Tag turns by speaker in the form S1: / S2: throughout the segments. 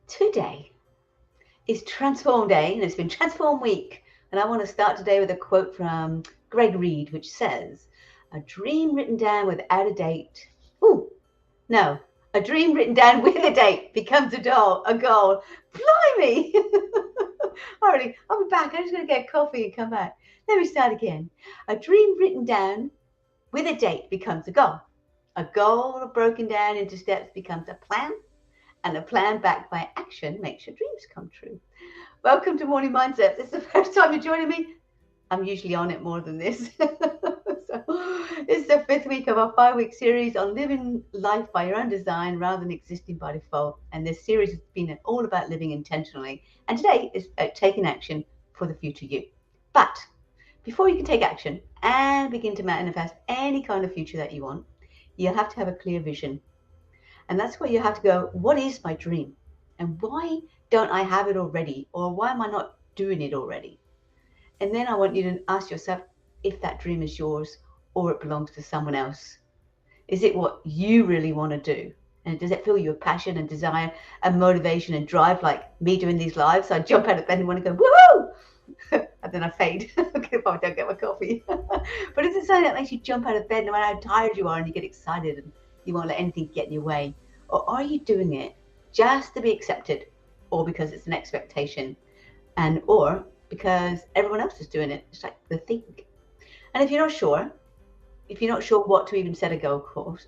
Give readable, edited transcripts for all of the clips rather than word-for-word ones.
S1: Today is Transform Day, and it's been Transform Week. And I want to start today with a quote from Greg Reed, which says, "A dream written down without a date." Ooh, no. A dream written down with a date becomes a goal. Blimey! Alrighty, I'll be back. I'm just going to get coffee and come back. Let me start again. A dream written down with a date becomes a goal. A goal broken down into steps becomes a plan. And a plan backed by action makes your dreams come true. Welcome to Morning Mindset. If this is the first time you're joining me, I'm usually on it more than this. So, this is the 5th week of our 5-week series on living life by your own design rather than existing by default. And this series has been all about living intentionally. And today is about taking action for the future you. But before you can take action and begin to manifest any kind of future that you want, you'll have to have a clear vision. And that's where you have to go, what is my dream? And why don't I have it already? Or why am I not doing it already? And then I want you to ask yourself if that dream is yours or it belongs to someone else. Is it what you really want to do? And does it fill your passion and desire and motivation and drive like me doing these lives? So I jump out of bed and want to go, woohoo! And then I fade. Okay, if I don't get my coffee. But is it something that makes you jump out of bed no matter how tired you are and you get excited and you won't let anything get in your way? Or are you doing it just to be accepted, or because it's an expectation, or because everyone else is doing it? It's like the thing. And if you're not sure what to even set a go for,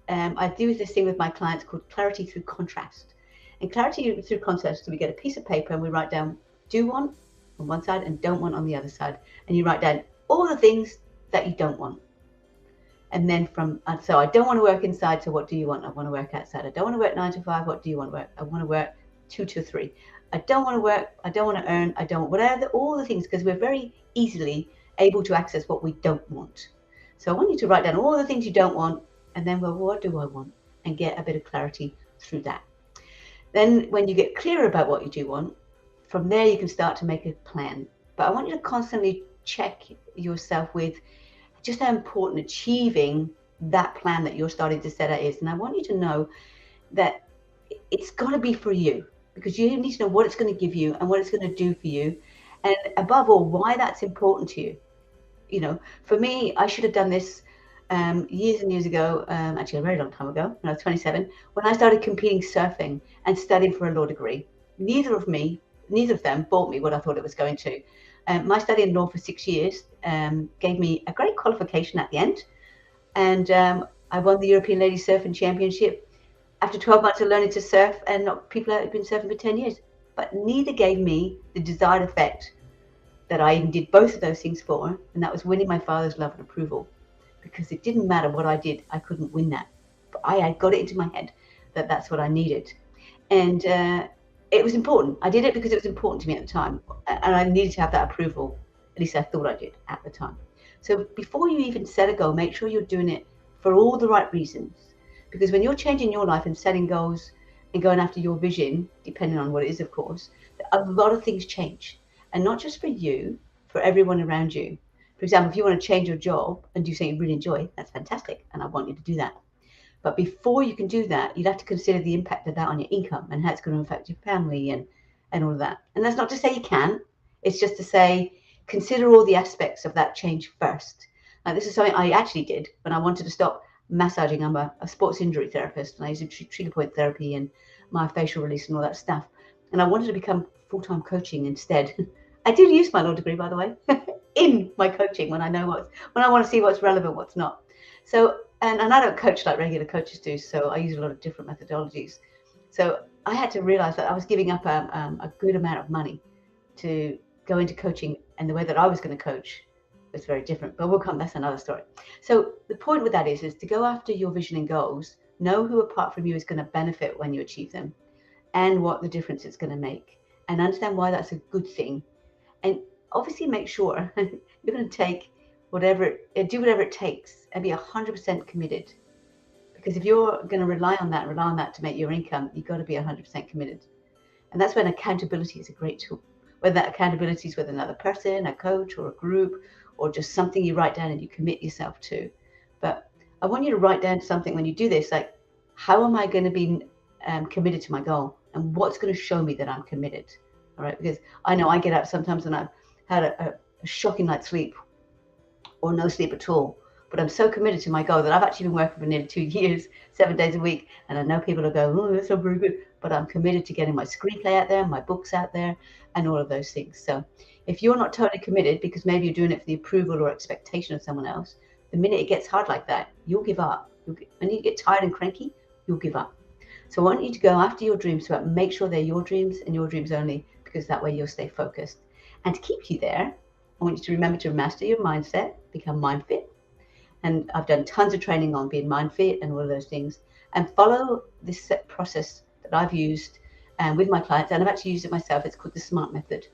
S1: I do this thing with my clients called clarity through contrast. And clarity through contrast, so we get a piece of paper and we write down do want on one side and don't want on the other side. And you write down all the things that you don't want. And then so I don't want to work inside, so what do you want? I want to work outside. I don't want to work 9 to 5, what do you want to work? I want to work 2 to 3. I don't want to work, I don't want to earn, I don't, whatever, all the things, because we're very easily able to access what we don't want. So I want you to write down all the things you don't want, and then, well, what do I want? And get a bit of clarity through that. Then when you get clearer about what you do want, from there you can start to make a plan. But I want you to constantly check yourself with just how important achieving that plan that you're starting to set out is. And I want you to know that it's got to be for you, because you need to know what it's going to give you and what it's going to do for you. And above all, why that's important to you. You know, for me, I should have done this years and years ago, actually a very long time ago, when I was 27, when I started competing surfing and studying for a law degree. Neither of them bought me what I thought it was going to. My study in law for 6 years gave me a great qualification at the end. And I won the European Ladies Surfing Championship after 12 months of learning to surf, and not people that had been surfing for 10 years. But neither gave me the desired effect that I even did both of those things for, and that was winning my father's love and approval. Because it didn't matter what I did, I couldn't win that. But I had got it into my head that that's what I needed. And it was important. I did it because it was important to me at the time, and I needed to have that approval. At least I thought I did at the time. So before you even set a goal, make sure you're doing it for all the right reasons. Because when you're changing your life and setting goals and going after your vision, depending on what it is, of course, a lot of things change. And not just for you, for everyone around you. For example, if you want to change your job and do something you really enjoy, that's fantastic. And I want you to do that. But before you can do that, you'd have to consider the impact of that on your income and how it's going to affect your family and all of that. And that's not to say you can't. It's just to say, consider all the aspects of that change first. Now, this is something I actually did when I wanted to stop massaging. I'm a sports injury therapist, and I use trigger point therapy and myofascial release and all that stuff. And I wanted to become full-time coaching instead. I do use my law degree, by the way, in my coaching when I want to see what's relevant, what's not. So, and I don't coach like regular coaches do, so I use a lot of different methodologies. So I had to realize that I was giving up a good amount of money to go into coaching, and the way that I was going to coach was very different. But that's another story. So the point with that is to go after your vision and goals, know who apart from you is going to benefit when you achieve them, and what the difference it's going to make, and understand why that's a good thing. And obviously make sure you're going to do whatever it takes and be 100% committed. Because if you're going to rely on that to make your income, you've got to be 100% committed. And that's when accountability is a great tool. Whether that accountability is with another person, a coach, or a group, or just something you write down and you commit yourself to. But I want you to write down something when you do this, like, how am I going to be committed to my goal? And what's going to show me that I'm committed? All right, because I know I get up sometimes and I've had a shocking night's sleep or no sleep at all. But I'm so committed to my goal that I've actually been working for nearly 2 years, 7 days a week. And I know people are going, oh, that's not very good. But I'm committed to getting my screenplay out there, my books out there, and all of those things. So if you're not totally committed, because maybe you're doing it for the approval or expectation of someone else, the minute it gets hard like that, you'll give up. When you get tired and cranky, you'll give up. So I want you to go after your dreams, but make sure they're your dreams and your dreams only, because that way you'll stay focused. And to keep you there, I want you to remember to master your mindset, become MindFit. And I've done tons of training on being MindFit and all of those things. And follow this set process that I've used with my clients. And I've actually used it myself. It's called the SMART method.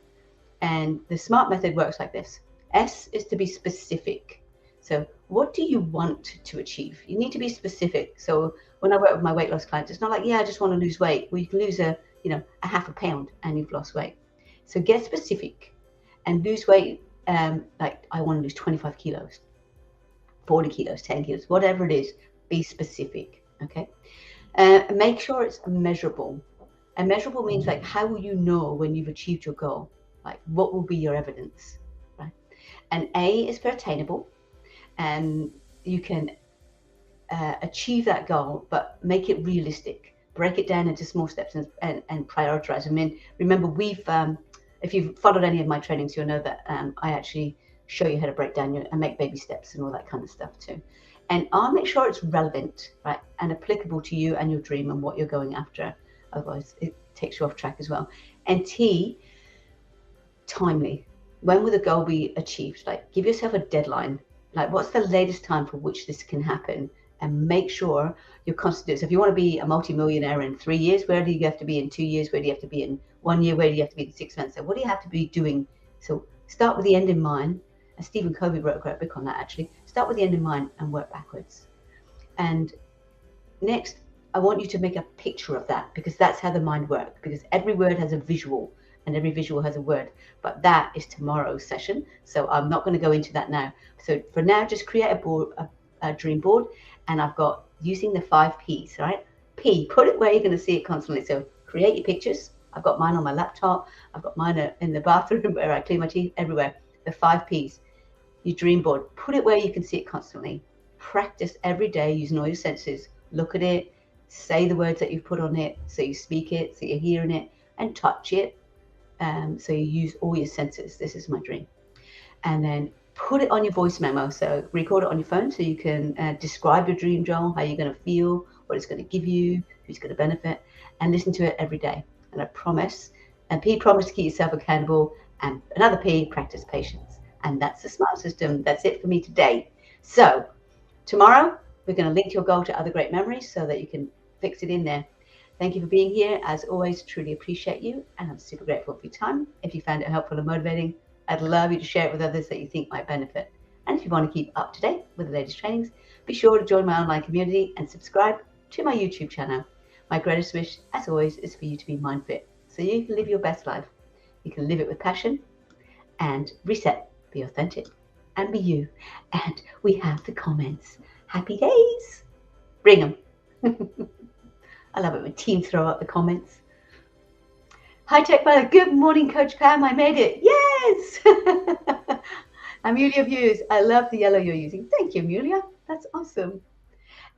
S1: And the SMART method works like this. S is to be specific. So what do you want to achieve? You need to be specific. So when I work with my weight loss clients, it's not like, yeah, I just want to lose weight. Well, you can lose a half a pound and you've lost weight. So get specific and lose weight. Like I want to lose 25 kilos. 40 kilos, 10 kilos, whatever it is, be specific, okay? Make sure it's measurable. And measurable means like, how will you know when you've achieved your goal? Like, what will be your evidence, right? And A is for attainable. And you can achieve that goal, but make it realistic. Break it down into small steps and prioritize. I mean, remember, if you've followed any of my trainings, you'll know that I actually show you how to break down and make baby steps and all that kind of stuff too. And I'll make sure it's relevant, right, and applicable to you and your dream and what you're going after. Otherwise, it takes you off track as well. And T, timely. When will the goal be achieved? Like, give yourself a deadline. Like, what's the latest time for which this can happen? And make sure you're constantly. So if you want to be a multimillionaire in 3 years, where do you have to be in 2 years? Where do you have to be in 1 year? Where do you have to be in 6 months? So what do you have to be doing? So start with the end in mind. And Stephen Covey wrote a great book on that, actually. Start with the end in mind and work backwards. And next, I want you to make a picture of that, because that's how the mind works. Because every word has a visual and every visual has a word. But that is tomorrow's session. So I'm not going to go into that now. So for now, just create a board, a dream board. And I've got using the 5 P's, right? P, put it where you're going to see it constantly. So create your pictures. I've got mine on my laptop. I've got mine in the bathroom where I clean my teeth, everywhere. The 5 P's. Your dream board, put it where you can see it constantly. Practice every day using all your senses. Look at it, say the words that you've put on it, so you speak it, so you're hearing it, and touch it. So you use all your senses. This is my dream. And then put it on your voice memo. So record it on your phone so you can describe your dream, Joel, how you're going to feel, what it's going to give you, who's going to benefit, and listen to it every day. And I promise, and P, promise to keep yourself accountable, and another P, practice patience. And that's the SMART system. That's it for me today. So tomorrow, we're going to link your goal to other great memories so that you can fix it in there. Thank you for being here. As always, truly appreciate you. And I'm super grateful for your time. If you found it helpful and motivating, I'd love you to share it with others that you think might benefit. And if you want to keep up to date with the latest trainings, be sure to join my online community and subscribe to my YouTube channel. My greatest wish, as always, is for you to be MindFit so you can live your best life. You can live it with passion and reset. Be authentic and be you. And we have the comments. Happy days. Bring them. I love it when teams throw up the comments. Hi Tech Mother. Good morning, Coach Pam. I made it. Yes. Amelia Views. I love the yellow you're using. Thank you, Amelia. That's awesome.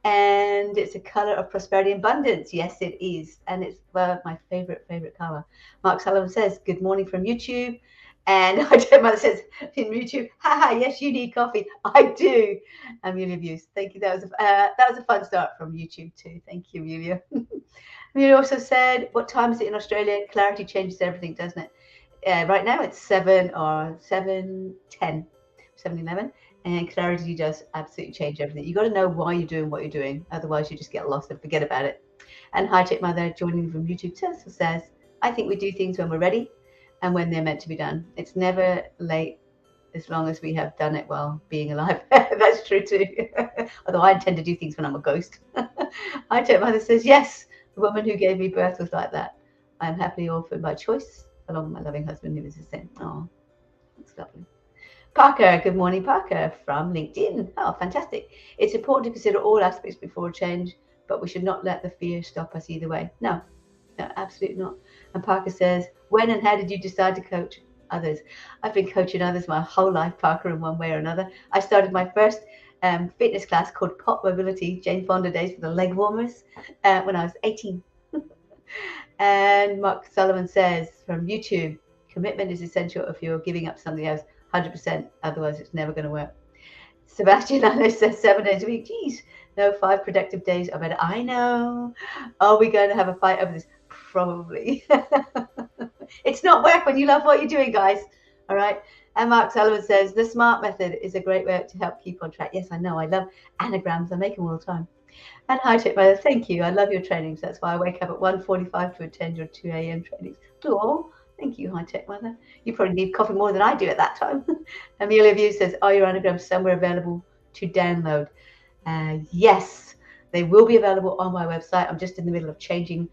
S1: And it's a color of prosperity and abundance. Yes, it is. And it's my favorite color. Mark Sullivan says, good morning from YouTube. And my mother says in YouTube, haha, yes, you need coffee. I do. Amelia Views. Thank you. That was a fun start from YouTube too. Thank you, Amelia. Amelia also said, what time is it in Australia? Clarity changes everything, doesn't it? Right now it's 7:10, 7:11. And clarity does absolutely change everything. You got to know why you're doing what you're doing. Otherwise, you just get lost and forget about it. And Hi Chick Mother joining from YouTube says, I think we do things when we're ready and when they're meant to be done. It's never late as long as we have done it while being alive. That's true too. Although I intend to do things when I'm a ghost. Hi Tech Mother says, yes, the woman who gave me birth was like that. I am happily orphaned by choice, along with my loving husband who is the same. Oh, that's lovely. Parker, good morning, Parker, from LinkedIn. Oh, fantastic. It's important to consider all aspects before change, but we should not let the fear stop us either way. No, absolutely not. And Parker says, when and how did you decide to coach others? I've been coaching others my whole life, Parker, in one way or another. I started my first fitness class called Pop Mobility, Jane Fonda days for the leg warmers, when I was 18. And Mark Sullivan says from YouTube, commitment is essential if you're giving up something else 100%, otherwise it's never going to work. Sebastian Alice says 7 days a week. Geez, no, 5 productive days. I bet. I know. Are we going to have a fight over this? Probably. It's not work when you love what you're doing, guys. All right. And Mark Sullivan says the SMART method is a great way to help keep on track. Yes, I know. I love anagrams. I make them all the time. And Hi Tech Mother, thank you. I love your trainings. That's why I wake up at 1:45 to attend your 2 a.m. trainings. Oh, thank you, Hi Tech Mother. You probably need coffee more than I do at that time. Amelia View says, are your anagrams somewhere available to download? Yes, they will be available on my website. I'm just in the middle of changing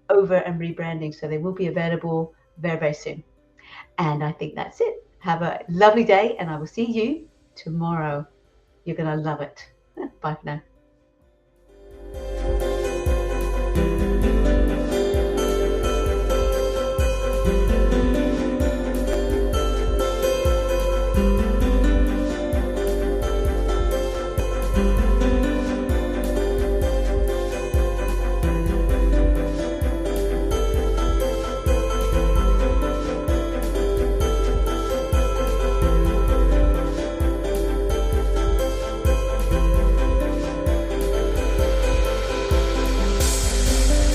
S1: over and rebranding, so they will be available very, very soon. And I think that's it. Have a lovely day, and I will see you tomorrow. You're going to love it. Bye for now.